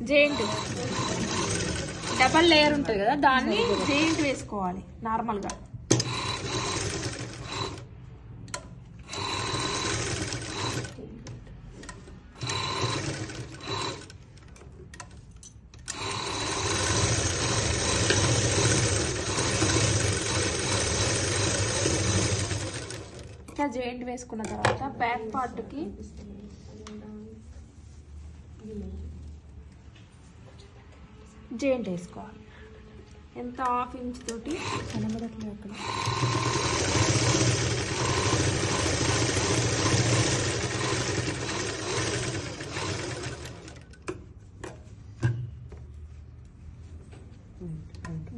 Giant double layer ఉంటుంది కదా, దాన్ని జెయింట్ వేసుకోవాలి నార్మల్గా. ఇట్లా జెయింట్ వేసుకున్న తర్వాత బ్యాక్ పార్ట్కి జెయింట్ వేసుకోవాలి. ఎంత 1/2 ఇంచ్ తోటి కనబడట్లేదు అక్కడ.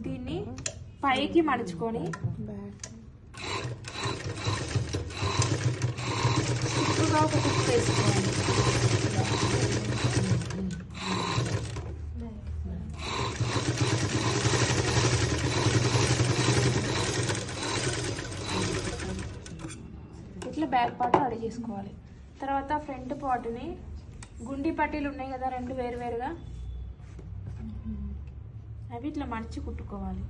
దీన్ని పైకి మడుచుకొని చుట్టూగా ఒక కుక్ వేసుకోవాలి. ఇట్లా బ్యాక్ పార్ట్ రెడీ చేసుకోవాలి. తర్వాత ఫ్రంట్ పార్ట్ని గుండి పట్టీలు ఉన్నాయి కదా 2 వేరువేరుగా, అవి ఇట్లా మడిచి కుట్టుకోవాలి.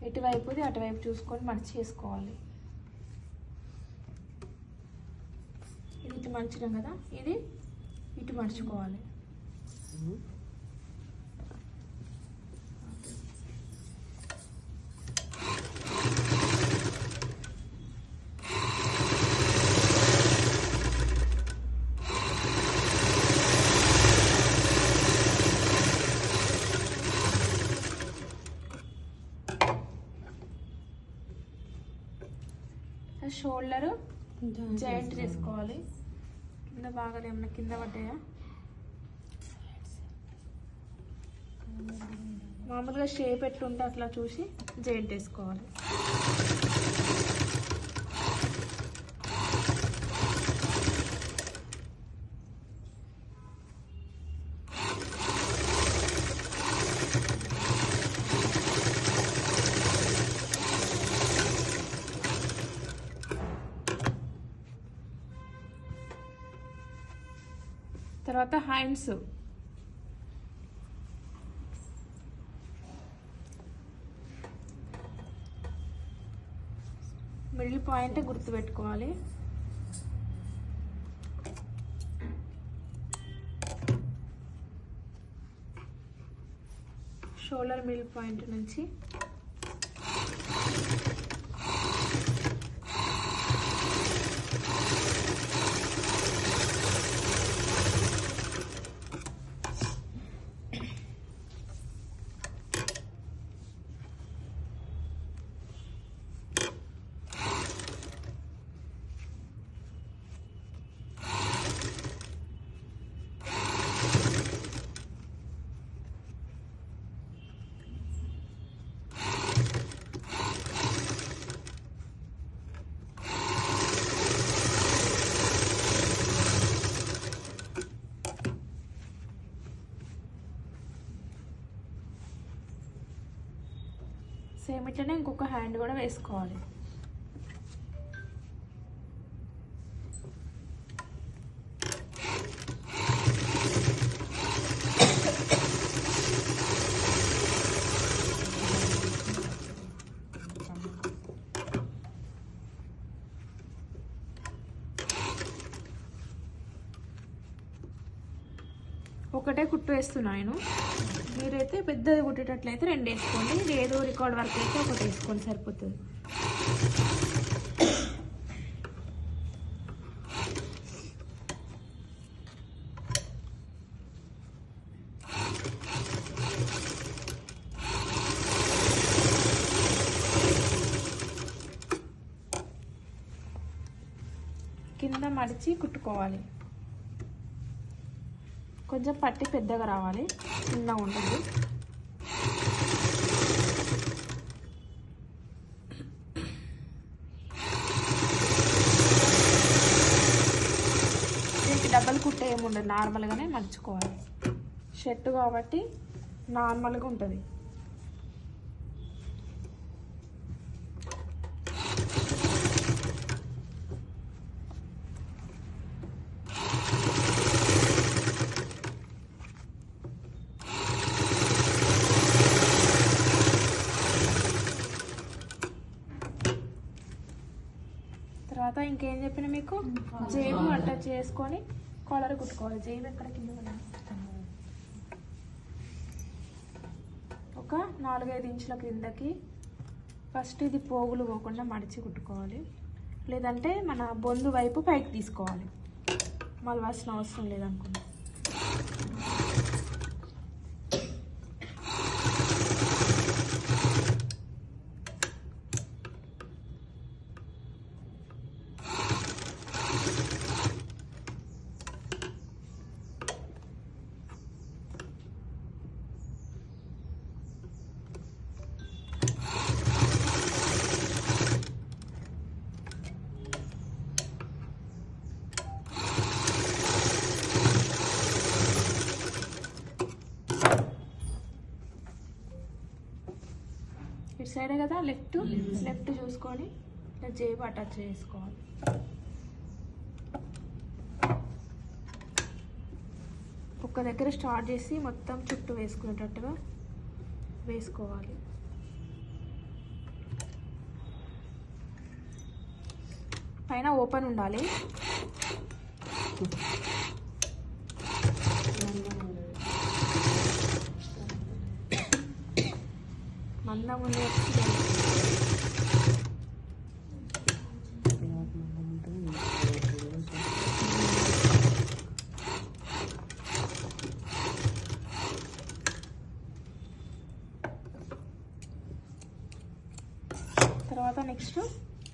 ఇటువైపుది అటువైపు చూసుకొని మడిచి చేసుకోవాలి. ఇది ఇటు మడిచినాం కదా, ఇది ఇటు మడుచుకోవాలి. షోల్డర్ జాయింట్ చేసుకోవాలి. కింద బాగా ఏమన్నా కింద పడ్డాయా, మామూలుగా షేప్ ఎట్లుంటే అట్లా చూసి జాయింట్ వేసుకోవాలి. తర్వాత హ్యాండ్స్ మిడిల్ పాయింట్ గుర్తుపెట్టుకోవాలి. షోల్డర్ మిడిల్ పాయింట్ నుంచి సేమ్ ఇట్లనే ఇంకొక హ్యాండ్ కూడా వేసుకోవాలి. ఒకటే కుట్టు వేస్తున్నాను. మీరైతే పెద్దది కుట్టేటట్లయితే 2 వేసుకోండి, లేదు రికార్డ్ వర్క్ అయితే ఒకటి వేసుకోండి సరిపోతుంది. కింద మడిచి కుట్టుకోవాలి. కొంచెం పట్టి పెద్దగా రావాలి, చిన్నగా ఉంటుంది. డబల్ కుట్ట ఏముండదు, నార్మల్గానే మర్చుకోవాలి. షర్ట్ కాబట్టి నార్మల్గా ఉంటుంది. తర్వాత ఇంకేం చెప్పిన మీకు, జేబు అటాచ్ చేసుకొని కాలర్ కుట్టుకోవాలి. జేబు ఎక్కడ కింద ఒక 4-5 ఇంచుల క్రిందకి ఫస్ట్ ఇది పోగులు పోకుండా మడిచి కుట్టుకోవాలి. లేదంటే మన బొందు వైపు పైకి తీసుకోవాలి, మలవాల్సిన అవసరం లేదనుకున్నా. ఇటు సైడే కదా, లెఫ్ట్ చూసుకొని ఇట్లా జేబు అటాచ్ చేసుకోవాలి. ఒక్క దగ్గర స్టార్ట్ చేసి మొత్తం చుట్టూ వేసుకునేటట్టుగా వేసుకోవాలి. పైన ఓపెన్ ఉండాలి. మందం ఉంది. తర్వాత నెక్స్ట్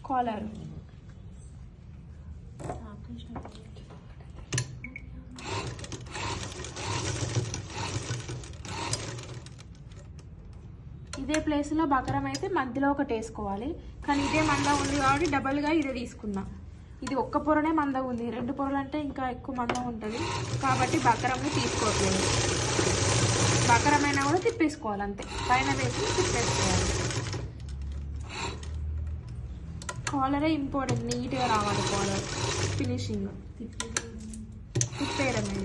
కాలర్. ఇదే ప్లేస్లో బకరం అయితే మధ్యలో ఒకటి వేసుకోవాలి, కానీ ఇదే మందం ఉంది కాబట్టి డబల్గా ఇదే తీసుకున్నా. ఇది ఒక్క పొరనే మందం ఉంది, 2 పొరలు అంటే ఇంకా ఎక్కువ మందం ఉంటుంది కాబట్టి బకరంని తీసుకోవట్లేదు. బకరమైనా కూడా తిప్పేసుకోవాలి, అంతే పైన వేసి తిప్పేసుకోవాలి. కాలరే ఇంపార్టెంట్, నీట్గా రావాలి కాలర్ ఫినిషింగ్. తిప్పేయడమే.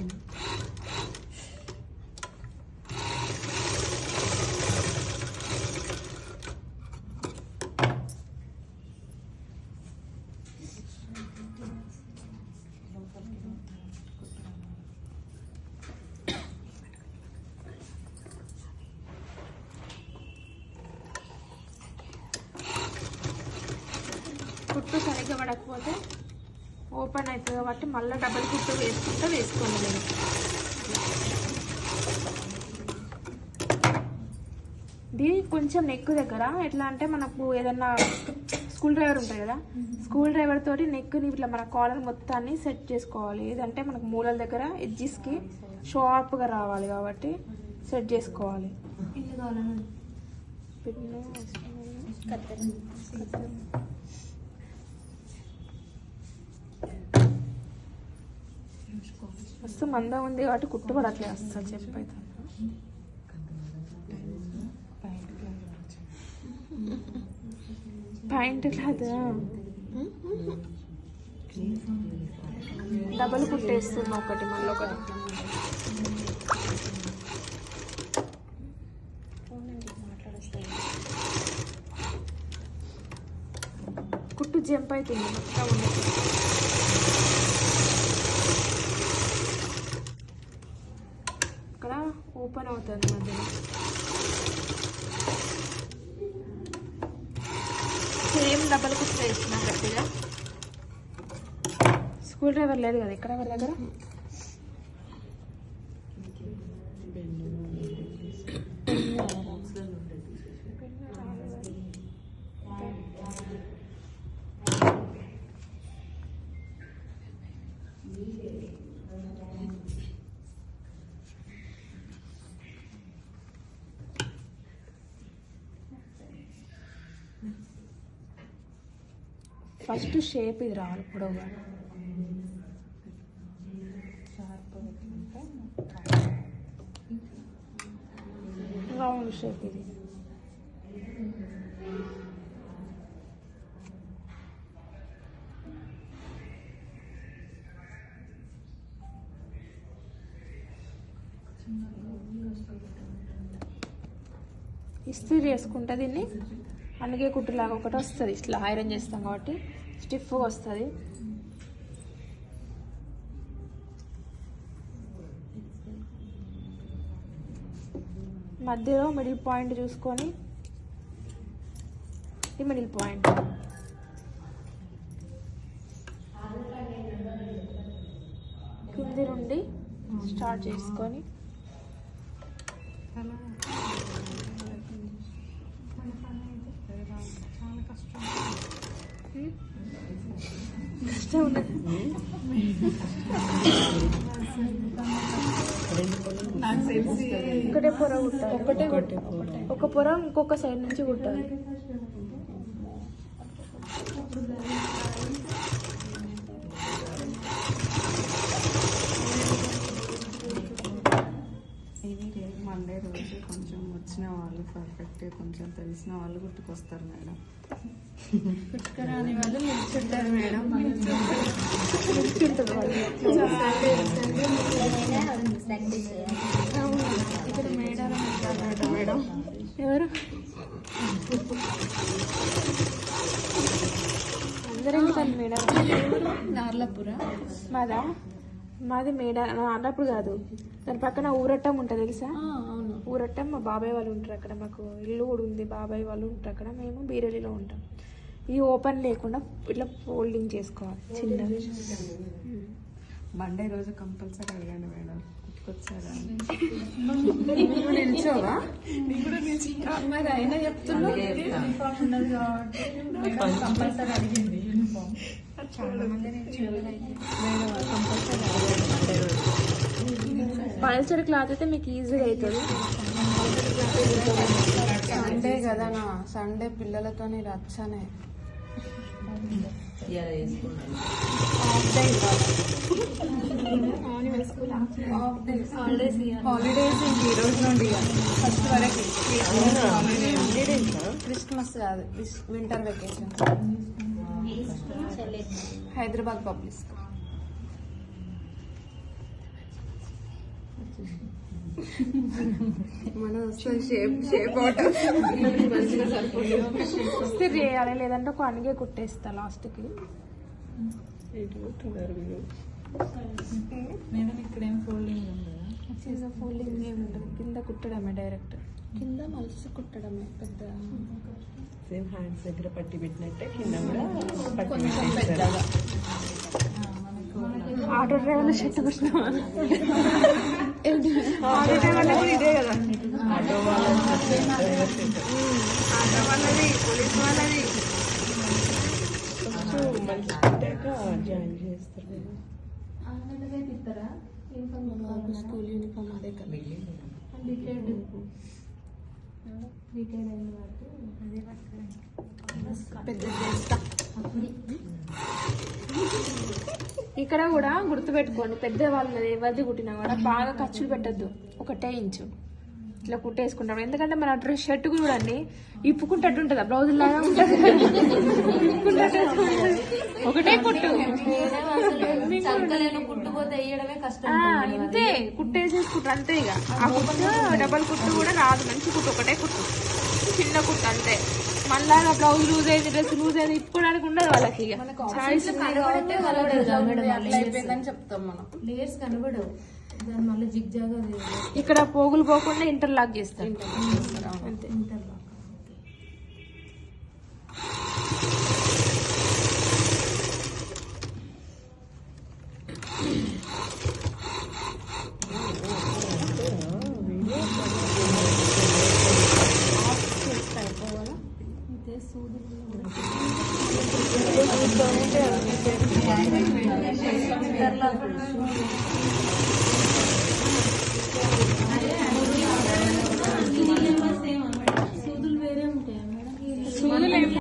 కుట్టు సరిగ్గా పడకపోతే ఓపెన్ అవుతుంది కాబట్టి మళ్ళీ డబల్ కుట్టు వేసుకోండి మీరు. ఇది కొంచెం నెక్ దగ్గర ఎట్లా అంటే మనకు ఏదన్నా స్కూల్ డ్రైవర్ ఉంటుంది కదా, స్కూల్ డ్రైవర్ తోటి నెక్ని ఇట్లా మన కాలర్ మొత్తాన్ని సెట్ చేసుకోవాలి. ఏదంటే మనకు మూలల దగ్గర ఎడ్జెస్కి షార్ప్గా రావాలి కాబట్టి సెట్ చేసుకోవాలి. మస్తు మందం ఉంది కాబట్టి కుట్టు కూడా అట్లే వస్తుంది. చెప్పైతే పాయింట్ క్లాత్ డబల్ కుట్టేస్తున్నా ఒకటి మళ్ళీ ఒకటి. కుట్టు జంప్ అవుతుంది మొత్తం. ఇక్కడ ఓపెన్ అవుతుంది మధ్యలో. సేమ్ డబల్ కుట్టు వేస్తున్నా గట్టిగా. స్కూల్ డ్రైవర్ లేదు కదా ఇక్కడ ఎవరి దగ్గర. ఫస్ట్ షేప్ ఇది రావాలి పొడవుగా. రౌండ్ షేప్ ఇది. ఇస్త్రీ చేసుకుంటే దీన్ని అందుకే కుట్టులాగా ఒకటి వస్తుంది. ఇట్లా ఐరన్ చేస్తాం కాబట్టి స్టిఫ్గా వస్తుంది. మధ్యలో మిడిల్ పాయింట్ చూసుకొని ఈ మిడిల్ పాయింట్ కింది నుండి స్టార్ట్ చేసుకొని కష్టం ఉన్నది. ఒకటే పొర కుట్టాలి. ఒక పొర ఇంకొక సైడ్ నుంచి కుట్టాలి. మండే రోజు కొంచెం వచ్చిన వాళ్ళు పర్ఫెక్ట్ కొంచెం తెలిసిన వాళ్ళు గుర్తుకొస్తారు మేడం. గుర్తుకురాని వాళ్ళు నిల్చుంటారు మేడం. ఇక్కడ మేడం ఉంటారట మేడం. ఎవరు అందరూ మేడం? నార్లపుర. మాది మేడ అన్నప్పుడు కాదు, దాని పక్కన ఊరట్టం ఉంటుంది తెలుసా? అవును, ఊరట్టం మా బాబాయ్ వాళ్ళు ఉంటారు అక్కడ. మాకు ఇల్లు కూడా ఉంది, బాబాయ్ వాళ్ళు ఉంటారు అక్కడ. మేము బీరలిలో ఉంటాం. ఇది ఓపెన్ లేకుండా ఇట్లా ఫోల్డింగ్ చేసుకోవాలి చిన్నగా. మండే రోజు కంపల్సరీ అడగండి మేడం, గుర్తుకొచ్చారా? నిల్చోవా? మరి అయినా చెప్తున్నా కంపల్సరీ అడిగింది యూనిఫామ్. చాలా మంది పల్చడి క్లాత్ అయితే మీకు ఈజీగా అవుతుంది. సండే కదా నా, సండే పిల్లలతో రచ్చనే. హాలిడేస్ ఈ రోజు నుండి ఫస్ట్ వరకు. క్రిస్మస్ కాదు, winter vacation. Hyderabad public school. మన ఇస్త్రీ చేయాలి, లేదంటే ఒక అనిగే కుట్టేస్తా లాస్ట్కి. ఇక్కడేం ఫోల్డింగ్ చిన్న ఫోల్డింగ్ ఏమి ఉంటుంది, కింద కుట్టడమే డైరెక్ట్. కింద మలిసి కుట్టడమే పెద్ద. సేమ్ హ్యాండ్స్ దగ్గర పట్టి పెట్టినట్టే కింద కూడా పట్టి కొంచెం పెద్దగా. ఆటో డ్రైవర్ల షర్ట్ కుట్టినా? ఆటో డ్రైవర్ల కూడా ఇదే కదా. ఆటో వాళ్ళది, పోలీస్ వాళ్ళది. మంచి పెట్టాక జాయిన్ చేస్తారు. స్కూల్ యూనిఫామ్ అదే కదా. పెద్ద ఇక్కడ కూడా గుర్తుపెట్టుకోండి, పెద్ద వాళ్ళది ఎవరిది కుట్టినా కూడా బాగా ఖర్చులు పెట్టద్దు. 1 ఇంచు ఇట్లా కుట్టేసుకుంటాం. ఎందుకంటే మన డ్రెస్ షర్ట్ చూడండి ఇప్పుకుంటట్టు ఉంటుంది, బ్లౌజ్ లాగా ఉంటుంది. ఒకటే కుట్టు ఇంతే కుట్టేసేసుకుంటారు అంతే. ఇక ఆ కుట్టు డబల్ కుట్టు కూడా రాదు, మంచి కుట్టు ఒకటే కుట్టు, చిన్న కుట్టు అంతే. మళ్ళా బ్లౌజ్ లూజ్ అయింది, డ్రెస్ లూజ్ అయింది ఇప్పుకోవడానికి ఉండదు వాళ్ళకి. ఇక చెప్తాం మనం, లేయర్స్ కనబడవు. మళ్ళీ జిగ్ జాగా ఇక్కడ పోగులు పోకుండా ఇంటర్లాక్ చేస్తారు అంతే. ఇంటర్లాక్